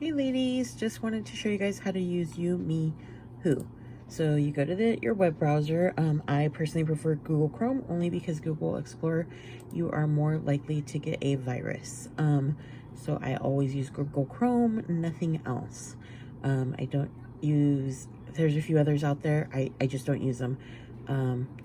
Hey ladies, just wanted to show you guys how to use Youmewho. So you go to your web browser. I personally prefer Google Chrome only because Google Explorer, you are more likely to get a virus. So I always use Google Chrome, nothing else. I don't use, there's a few others out there. I just don't use them.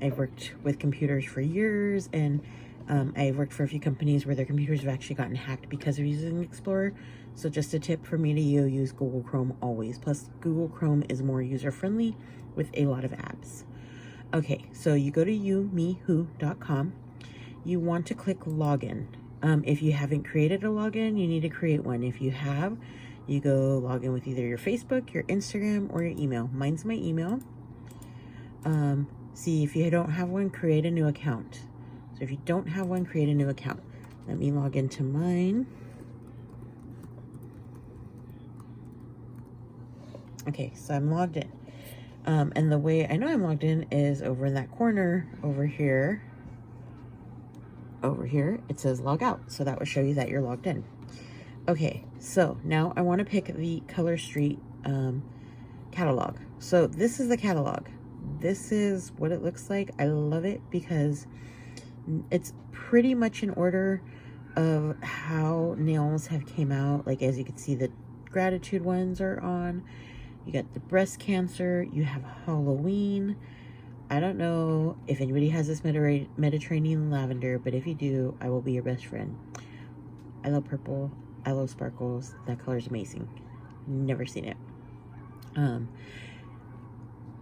I've worked with computers for years, and I've worked for a few companies where their computers have actually gotten hacked because of using Explorer. So just a tip for me to you, use Google Chrome always. Plus, Google Chrome is more user-friendly with a lot of apps. Okay, so you go to youmewho.com. You want to click login. If you haven't created a login, you need to create one. If you have, you go log in with either your Facebook, your Instagram, or your email. Mine's my email. See, if you don't have one, create a new account. So if you don't have one, create a new account. Let me log into mine. Okay, so I'm logged in. And the way I know I'm logged in is over in that corner over here. Over here, it says log out. So that will show you that you're logged in. Okay, so now I want to pick the Color Street catalog. So this is the catalog. This is what it looks like. I love it because it's pretty much in order of how nails have came out. Like, as you can see, the gratitude ones are on. You got the breast cancer, you have Halloween. I don't know if anybody has this Mediterranean lavender, but if you do, I will be your best friend. I love purple. I love sparkles. That color is amazing. Never seen it.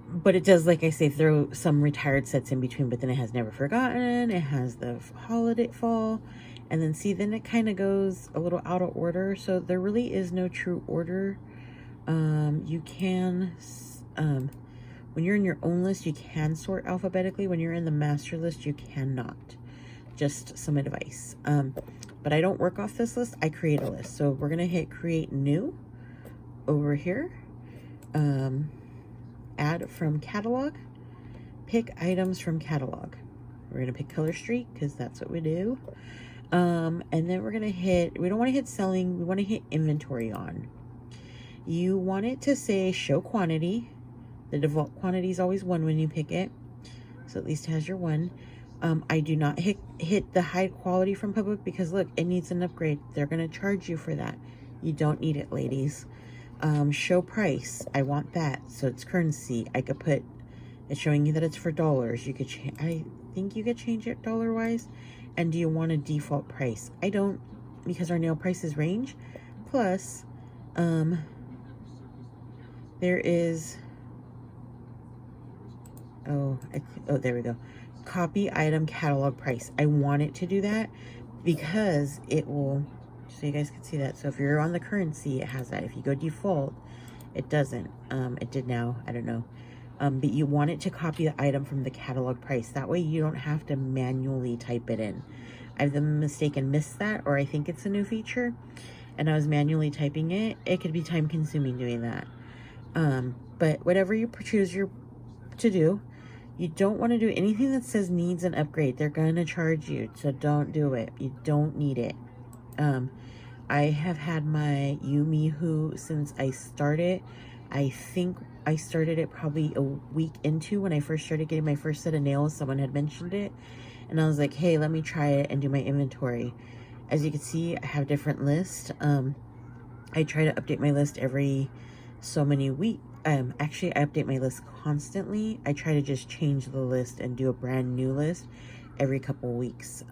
But it does, like I say, throw some retired sets in between, but then it has Never Forgotten. It has the holiday fall. And then see, then it kind of goes a little out of order. So there really is no true order. You can, when you're in your own list, you can sort alphabetically. When you're in the master list, you cannot. Just some advice. But I don't work off this list. I create a list. So we're going to hit create new over here. Add from catalog. Pick items from catalog. We're going to pick Color Street because that's what we do. And then we're going to hit, we don't want to hit selling. We want to hit inventory on. You want it to say show quantity. The default quantity is always 1 when you pick it. So at least it has your 1. I do not hit the hide quality from public because look, it needs an upgrade. They're going to charge you for that. You don't need it, ladies. Show price. I want that. So it's currency. I could put, it's showing you that it's for dollars. You could change, I think you could change it dollar wise. And do you want a default price? I don't, because our nail prices range. Plus, there is, there we go. Copy item catalog price. I want it to do that because it will, so you guys can see that. So if you're on the currency, it has that. If you go default, it doesn't. It did now, I don't know. But you want it to copy the item from the catalog price. That way you don't have to manually type it in. I've the mistaken missed that, or I think it's a new feature, and I was manually typing it. It could be time consuming doing that. But whatever you choose to do, you don't want to do anything that says needs an upgrade. They're going to charge you, so don't do it. You don't need it. I have had my Youmewho since I started. I think I started it probably a week into when I first started getting my first set of nails. Someone had mentioned it, and I was like, hey, let me try it and do my inventory. As you can see, I have different lists. I try to update my list every so many weeks. Actually, I update my list constantly. I try to just change the list and do a brand new list every couple weeks.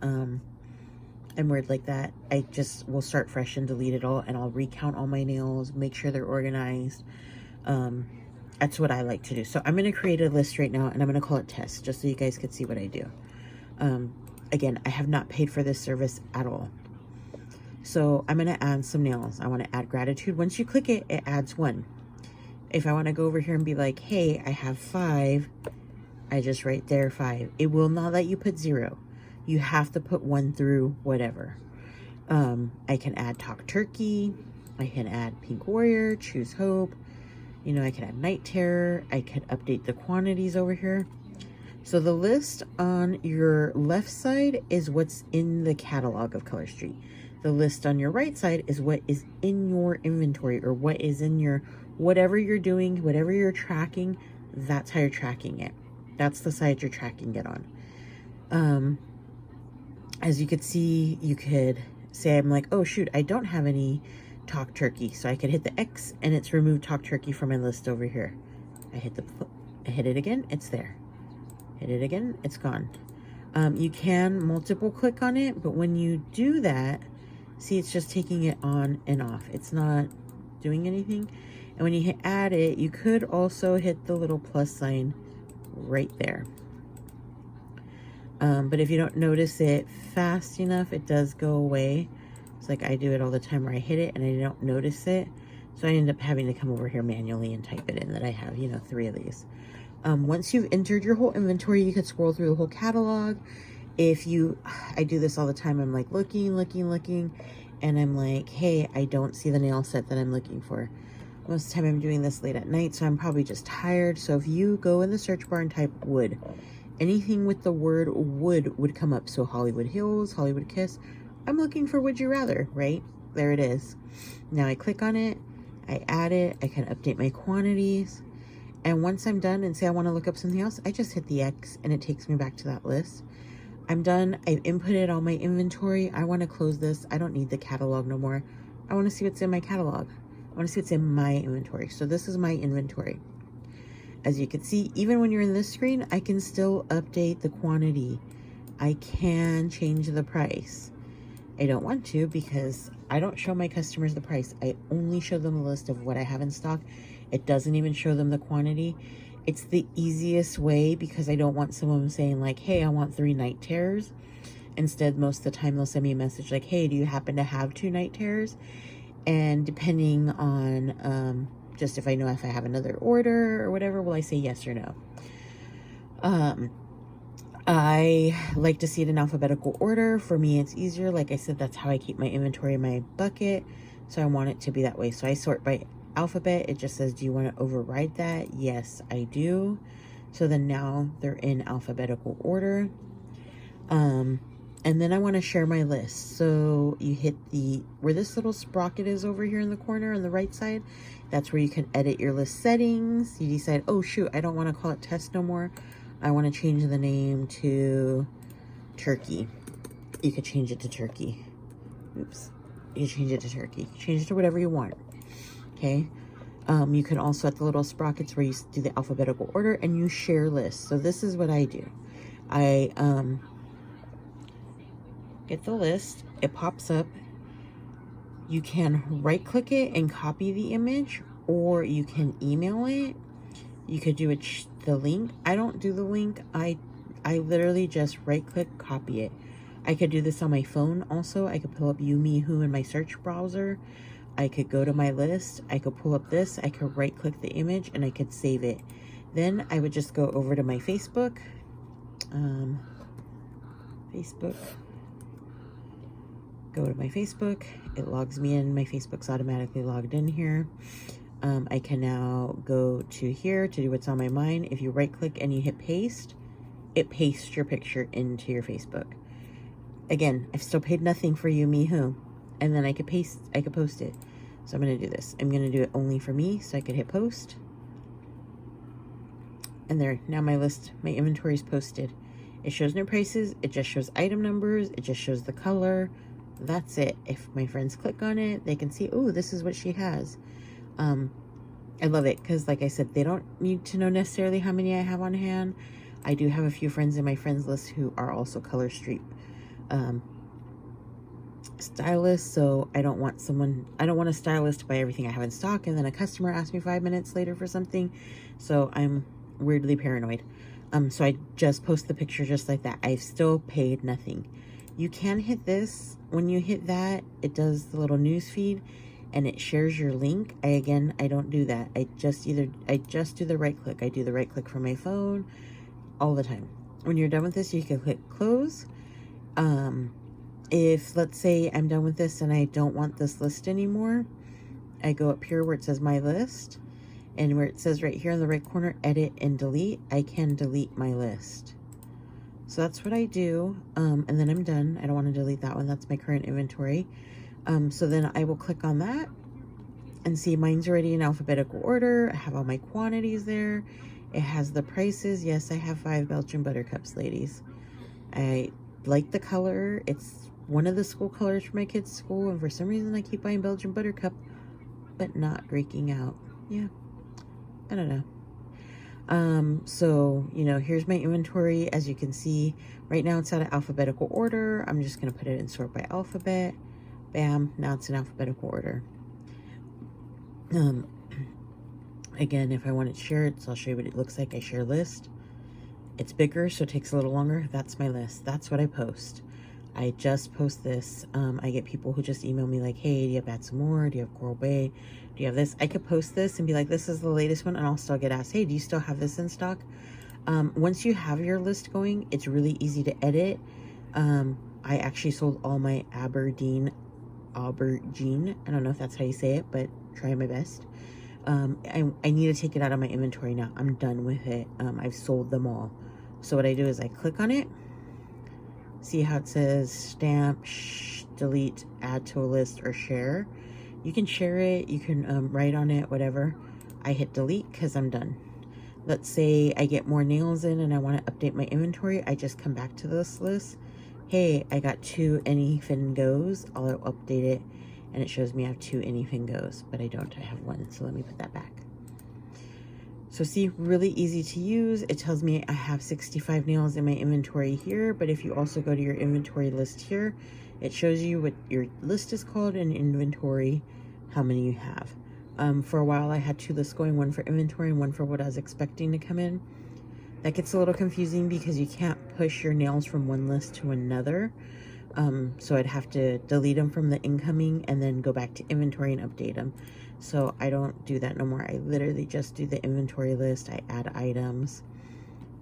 I'm weird like that. I just will start fresh and delete it all, and I'll recount all my nails, make sure they're organized. That's what I like to do. So I'm going to create a list right now, and I'm going to call it test, just so you guys can see what I do. Again, I have not paid for this service at all. So I'm going to add some nails. I want to add gratitude. Once you click it, it adds 1. If I want to go over here and be like, hey, I have 5, I just write there 5. It will not let you put 0. You have to put 1 through whatever. I can add Talk Turkey. I can add Pink Warrior, Choose Hope. You know, I can add Night Terror. I could update the quantities over here. So the list on your left side is what's in the catalog of Color Street. The list on your right side is what is in your inventory, or what is in your, whatever you're doing, whatever you're tracking, that's how you're tracking it. That's the side you're tracking it on. As you could see, you could say, I'm like, oh shoot, I don't have any talk turkey. So I could hit the X and it's removed talk turkey from my list over here. I hit it again, it's there. Hit it again, it's gone. You can multiple click on it, but when you do that, see, it's just taking it on and off. It's not doing anything. And when you hit add it, you could also hit the little plus sign right there. But if you don't notice it fast enough, it does go away. It's like I do it all the time where I hit it and I don't notice it. So I end up having to come over here manually and type it in that I have, you know, 3 of these. Once you've entered your whole inventory, you could scroll through the whole catalog. I do this all the time. I'm like looking, and I'm like, hey, I don't see the nail set that I'm looking for. Most of the time I'm doing this late at night, so I'm probably just tired. So if you go in the search bar and type wood, anything with the word wood would come up. So Hollywood Hills, Hollywood Kiss. I'm looking for Would You Rather, right? There it is. Now I click on it, I add it, I can update my quantities. And once I'm done and say I want to look up something else, I just hit the X and it takes me back to that list. I'm done. I've inputted all my inventory. I want to close this. I don't need the catalog no more. I want to see what's in my catalog. I want to see what's in my inventory. So this is my inventory. As you can see, even when you're in this screen, I can still update the quantity. I can change the price. I don't want to because I don't show my customers the price. I only show them a list of what I have in stock. It doesn't even show them the quantity. It's the easiest way because I don't want someone saying like, hey, I want 3 night terrors. Instead, most of the time they'll send me a message like, hey, do you happen to have 2 night terrors? And depending on just if I know if I have another order or whatever, will I say yes or no? I like to see it in alphabetical order. For me, it's easier. Like I said, that's how I keep my inventory in my bucket. So I want it to be that way. So I sort by alphabet. It just says, do you want to override that? Yes, I do. So then now they're in alphabetical order. And then I want to share my list. So you hit where this little sprocket is over here in the corner on the right side. That's where you can edit your list settings. You decide, oh shoot, I don't want to call it test no more. I want to change the name to turkey. You could change it to turkey. Oops. You can change it to turkey. Change it to whatever you want. Okay. You can also at the little sprockets where you do the alphabetical order and you share lists. So this is what I do. I get the list. It pops up. You can right click it and copy the image, or you can email it. You could do the link. I don't do the link. I literally just right click, copy it. I could do this on my phone also. I could pull up Youmewho in my search browser. I could go to my list. I could pull up this. I could right click the image and I could save it. Then I would just go over to my Facebook. Go to my Facebook. It logs me in. My Facebook's automatically logged in here. I can now go to here to do what's on my mind. If you right click and you hit paste, it pastes your picture into your Facebook. Again, I've still paid nothing for Youmewho. And then I could post it. So I'm going to do this. I'm going to do it only for me. So I could hit post. And there, now my inventory is posted. It shows no prices. It just shows item numbers. It just shows the color. That's it. If my friends click on it, they can see, oh, this is what she has. I love it because, like I said, they don't need to know necessarily how many I have on hand. I do have a few friends in my friends list who are also color street stylists, so I don't want a stylist to buy everything I have in stock and then a customer asks me 5 minutes later for something. So I'm weirdly paranoid. So I just post the picture just like that. I've still paid nothing. You can hit this. When you hit that, it does the little news feed and it shares your link. I don't do that. I just do the right click. I do the right click from my phone all the time. When you're done with this, you can click close. If let's say I'm done with this and I don't want this list anymore, I go up here where it says my list, and where it says right here in the right corner, edit and delete, I can delete my list. So that's what I do. And then I'm done. I don't want to delete that one. That's my current inventory. So then I will click on that and see mine's already in alphabetical order. I have all my quantities there. It has the prices. Yes, I have 5 Belgian buttercups, ladies. I like the color. It's one of the school colors for my kids' school, and for some reason I keep buying Belgian buttercup, but not breaking out. Yeah, I don't know. So, you know, here's my inventory. As you can see, right now it's out of alphabetical order. I'm just going to put it in sort by alphabet. Bam, now it's in alphabetical order. Again, if I wanted to share it, so I'll show you what it looks like. I share list. It's bigger, so it takes a little longer. That's my list. That's what I post. I just post this. I get people who just email me like, hey, do you have Add Some More? Do you have Coral Bay? Do you have this? I could post this and be like, this is the latest one, and I'll still get asked, hey, do you still have this in stock? Once you have your list going, it's really easy to edit. I actually sold all my aubergine. I don't know if that's how you say it, but try my best. I need to take it out of my inventory now. I'm done with it. I've sold them all. So what I do is I click on it. See how it says stamp, delete, add to a list, or share. You can share it. You can write on it, whatever. I hit delete because I'm done. Let's say I get more nails in and I want to update my inventory. I just come back to this list. Hey, I got 2 anything goes. I'll update it. And it shows me I have 2 anything goes, but I don't. I have 1. So let me put that back. So see, really easy to use. It tells me I have 65 nails in my inventory here, but if you also go to your inventory list here, it shows you what your list is called and inventory, how many you have. For a while I had 2 lists going, one for inventory and one for what I was expecting to come in. That gets a little confusing because you can't push your nails from one list to another. So I'd have to delete them from the incoming and then go back to inventory and update them. So I don't do that no more. I literally just do the inventory list. I add items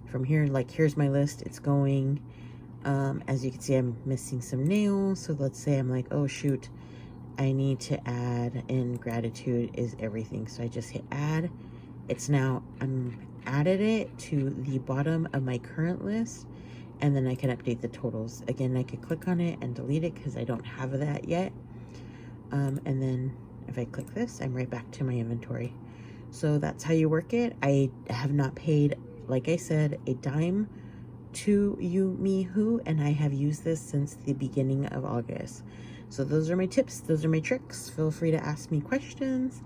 from here. Like, here's my list. It's going. As you can see, I'm missing some nails. So let's say I'm like, oh shoot, I need to add in gratitude is everything. So I just hit add. It's now, I'm added it to the bottom of my current list. And then I can update the totals. Again, I could click on it and delete it because I don't have that yet. And then if I click this, I'm right back to my inventory. So that's how you work it. I have not paid, like I said, a dime to Youmewho, and I have used this since the beginning of August. So those are my tips. Those are my tricks. Feel free to ask me questions.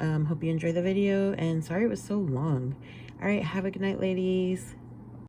Hope you enjoy the video, and sorry it was so long. All right, have a good night, ladies.